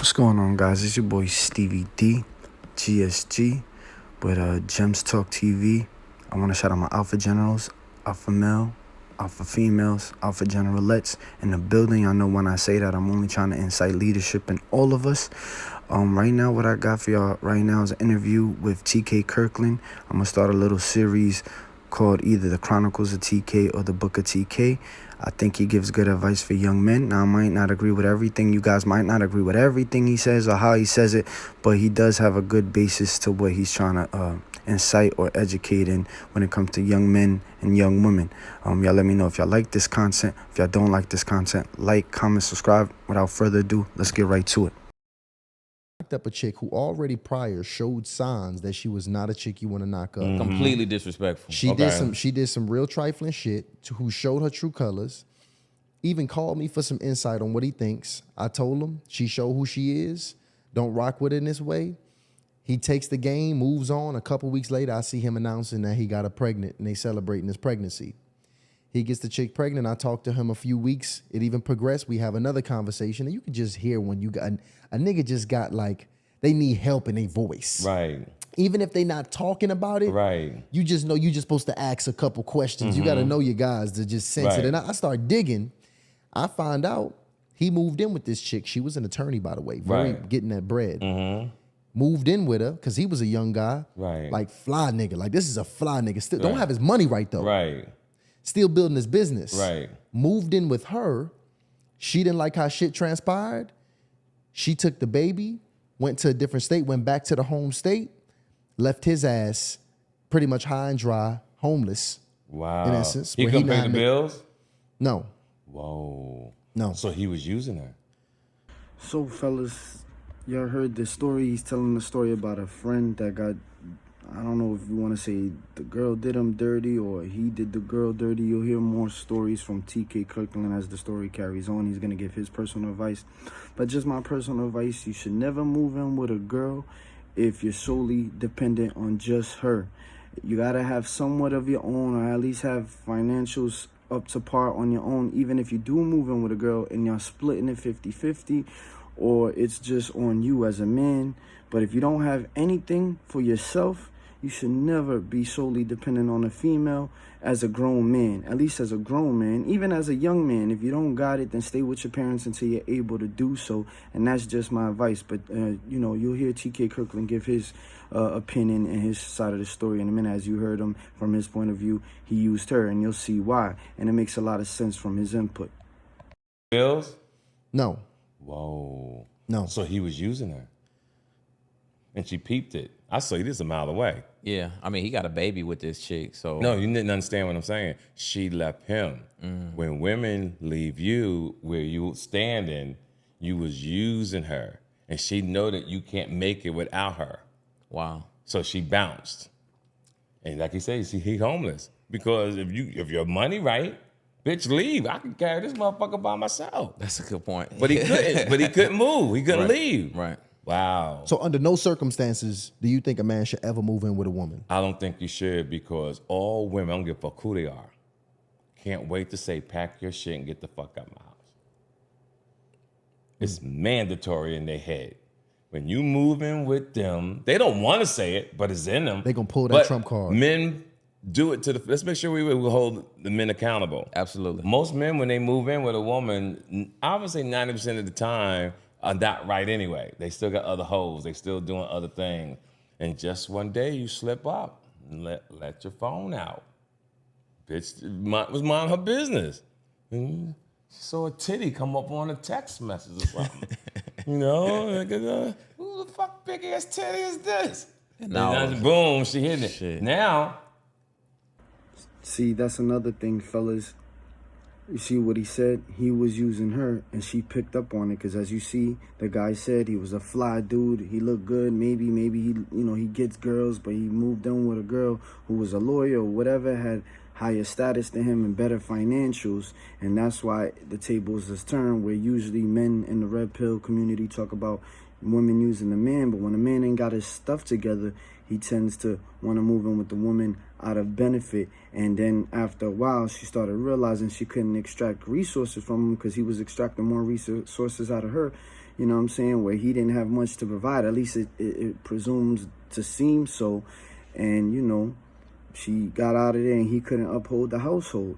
What's going on, guys? It's your boy Stevie D, GSG, with Gems Talk TV. I want to shout out my Alpha Generals, Alpha Male, Alpha Females, Alpha Generalettes in the building. I know when I say that, I'm only trying to incite leadership in all of us. Right now, what I got for y'all right now is an interview with TK Kirkland. I'm going to start a little series called either The Chronicles of TK or The Book of TK. I think he gives good advice for young men. Now, I might not agree with everything. You guys might not agree with everything he says or how he says it, but he does have a good basis to what he's trying to incite or educate in when it comes to young men and young women. Y'all let me know if y'all like this content. If y'all don't like this content, like, comment, subscribe. Without further ado, let's get right to it. Up a chick who already prior showed signs that she was not a chick you want to knock up. Completely disrespectful. She did some real trifling shit who showed her true colors. Even called me for some insight on what he thinks. I told him she showed who she is. Don't rock with it in this way. He takes the game, moves on. A couple weeks later, I see him announcing that he got her pregnant and they celebrating his pregnancy. He gets the chick pregnant. I talked to him a few weeks. It even progressed. We have another conversation. And you can just hear when you got a nigga just got like, they need help in their voice. Right. Even if they not talking about it, right? You just know you just supposed to ask a couple questions. You got to know your guys to just sense it. And I start digging. I find out he moved in with this chick. She was an attorney, by the way, getting that bread. Moved in with her because he was a young guy. Right. Like fly nigga. Like this is a fly nigga. Still don't have his money right though. Right. Still building his business. Right. Moved in with her. She didn't like how shit transpired. She took the baby, went to a different state, went back to the home state, left his ass pretty much high and dry, homeless. Wow. In essence. He couldn't pay the bills? No. Whoa. No. So he was using her. So, fellas, y'all heard the story. He's telling the story about a friend that got, I don't know if you want to say the girl did him dirty or he did the girl dirty. You'll hear more stories from TK Kirkland as the story carries on. He's going to give his personal advice. But just my personal advice, you should never move in with a girl if you're solely dependent on just her. You got to have somewhat of your own, or at least have financials up to par on your own. Even if you do move in with a girl and you're splitting it 50-50, or it's just on you as a man. But if you don't have anything for yourself, you should never be solely dependent on a female as a grown man, at least as a grown man. Even as a young man, if you don't got it, then stay with your parents until you're able to do so. And that's just my advice. But, you know, you'll hear TK Kirkland give his opinion and his side of the story in a minute. As you heard him from his point of view, he used her, and you'll see why. And it makes a lot of sense from his input. Bills? No. Whoa. No. So he was using her. And she peeped it. I saw you this a mile away. Yeah, I mean, he got a baby with this chick, so... No, you didn't understand what I'm saying. She left him. When women leave you where you standing, you was using her. And she know that you can't make it without her. Wow. So she bounced. And like he said, he homeless. Because if your money right, bitch, leave. I can carry this motherfucker by myself. That's a good point. But he couldn't. But he couldn't move. He couldn't leave. Right. Wow. So under no circumstances do you think a man should ever move in with a woman? I don't think you should, because all women, I don't give a fuck who they are, can't wait to say, pack your shit and get the fuck out of my house. It's mandatory in their head. When you move in with them, they don't want to say it, but it's in them. They gonna pull that trump card. Men do it to the, let's make sure we hold the men accountable. Absolutely. Most men, when they move in with a woman, I would say 90% of the time, are not right anyway. They still got other hoes. They still doing other things. And just one day you slip up and let your phone out. Bitch was mind her business. And she saw a titty come up on a text message or something. You know, like, who the fuck big ass titty is this? And then boom, she hit it. Shit. Now. See, that's another thing, fellas. You see what he said? He was using her, and she picked up on it. Because as you see, the guy said he was a fly dude. He looked good. Maybe he, he gets girls, but he moved in with a girl who was a lawyer or whatever, had higher status than him and better financials. And that's why the tables is turned, where usually men in the red pill community talk about women using the man. But when a man ain't got his stuff together, he tends to want to move in with the woman out of benefit. And then after a while, she started realizing she couldn't extract resources from him because he was extracting more resources out of her. you know what I'm saying, where he didn't have much to provide. At least it presumes to seem so. And, you know, she got out of there and he couldn't uphold the household.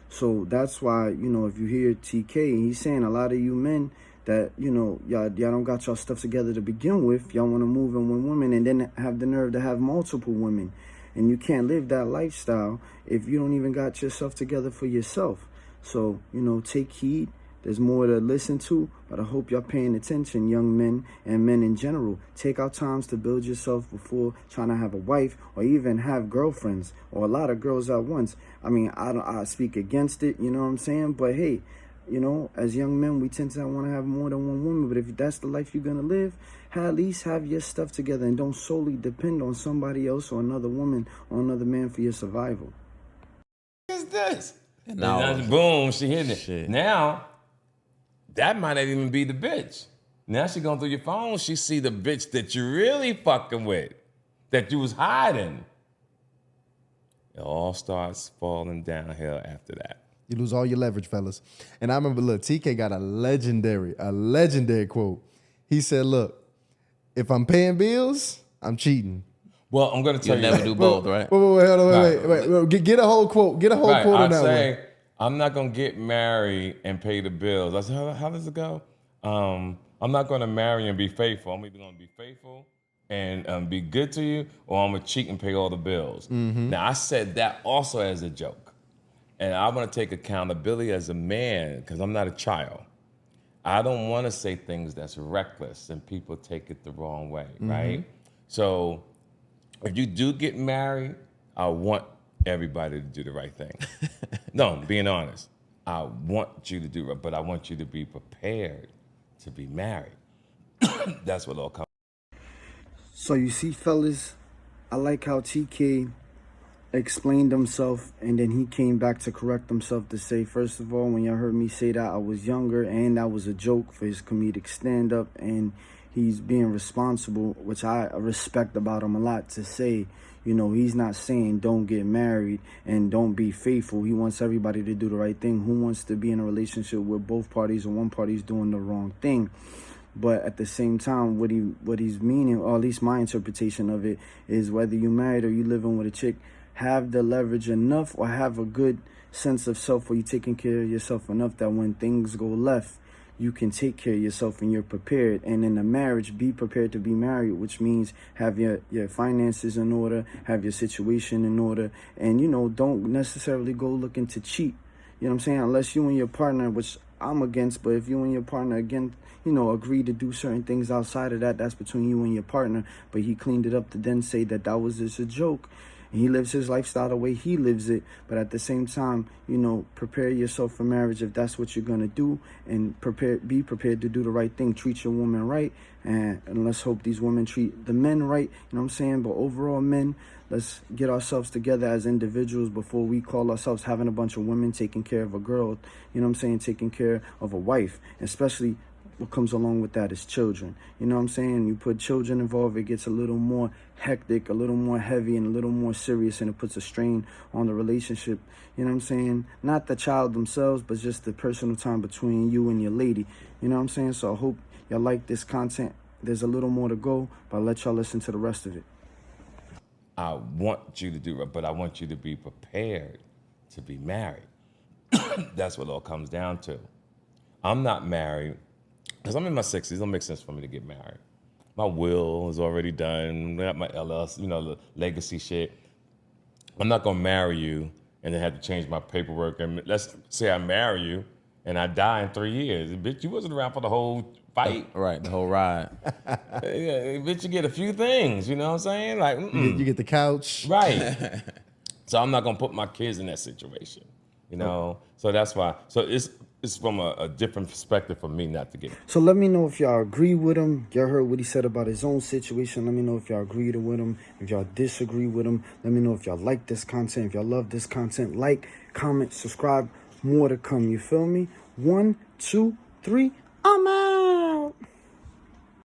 So that's why, you know, if you hear TK, he's saying a lot of you men that, you know, y'all don't got y'all stuff together to begin with. Y'all want to move in with women and then have the nerve to have multiple women. And you can't live that lifestyle if you don't even got yourself together for yourself. So, you know, take heed. There's more to listen to, but I hope y'all paying attention, young men and men in general. Take out times to build yourself before trying to have a wife or even have girlfriends or a lot of girls at once. I mean, I speak against it, you know what I'm saying? But hey, you know, as young men, we tend to want to have more than one woman. But if that's the life you're going to live, at least have your stuff together and don't solely depend on somebody else or another woman or another man for your survival. What is this? And now- then boom, she hit it. Shit. Now, that might not even be the bitch. Now she going through your phone, she see the bitch that you really fucking with, that you was hiding. It all starts falling downhill after that. You lose all your leverage, fellas. And I remember, look, TK got a legendary quote. He said, look, if I'm paying bills, I'm cheating. Well, I'm going to tell You'll you. never do both, right? Wait, hold on, wait. Get a whole quote. Get a whole quote on I'd that say, one. I'm not going to get married and pay the bills. I said, how does it go? I'm not going to marry and be faithful. I'm either going to be faithful and be good to you, or I'm going to cheat and pay all the bills. Now, I said that also as a joke. And I want to take accountability as a man because I'm not a child. I don't want to say things that's reckless and people take it the wrong way, right? So if you do get married, I want everybody to do the right thing. No, being honest. I want you to do it, but I want you to be prepared to be married. That's what all comes. So you see, fellas, I like how TK explained himself and then he came back to correct himself to say, first of all, when y'all heard me say that, I was younger and that was a joke for his comedic stand-up, and he's being responsible, which I respect about him a lot, to say, you know, he's not saying don't get married and don't be faithful. He wants everybody to do the right thing. Who wants to be in a relationship where both parties or one party's doing the wrong thing? But at the same time, what he's meaning, or at least my interpretation of it, is whether you married or you living with a chick, have the leverage enough or have a good sense of self where you're taking care of yourself enough that when things go left, you can take care of yourself and you're prepared. And in a marriage, be prepared to be married, which means have your finances in order, have your situation in order, and, you know, don't necessarily go looking to cheat. You know what I'm saying? Unless you and your partner, which I'm against, but if you and your partner, again, you know, agree to do certain things outside of that, that's between you and your partner. But he cleaned it up to then say that that was just a joke. And he lives his lifestyle the way he lives it. But at the same time, you know, prepare yourself for marriage if that's what you're going to do. And be prepared to do the right thing. Treat your woman right. And let's hope these women treat the men right. You know what I'm saying? But overall, men, let's get ourselves together as individuals before we call ourselves having a bunch of women taking care of a girl. You know what I'm saying? Taking care of a wife. Especially what comes along with that is children. You know what I'm saying? You put children involved, it gets a little more hectic, a little more heavy, and a little more serious, and it puts a strain on the relationship. You know what I'm saying? Not the child themselves, but just the personal time between you and your lady. You know what I'm saying? So I hope y'all like this content. There's a little more to go, but I'll let y'all listen to the rest of it. I want you to do it, but I want you to be prepared to be married. That's what it all comes down to. I'm not married because I'm in my 60s. It don't make sense for me to get married. My will is already done. I got my LLC, you know, the legacy shit. I'm not gonna marry you and then have to change my paperwork. And let's say I marry you and I die in 3 years. Bitch, you wasn't around for the whole fight. Right, the whole ride. Yeah, bitch, you get a few things, you know what I'm saying? Like, You get the couch. right. So I'm not gonna put my kids in that situation, you know? So that's why. So it's from a different perspective for me not to get. So let me know if y'all agree with him. Y'all heard what he said about his own situation. Let me know if y'all agree with him. If y'all disagree with him, let me know if y'all like this content. If y'all love this content, like, comment, subscribe. More to come. You feel me? 1, 2, 3. I'm out.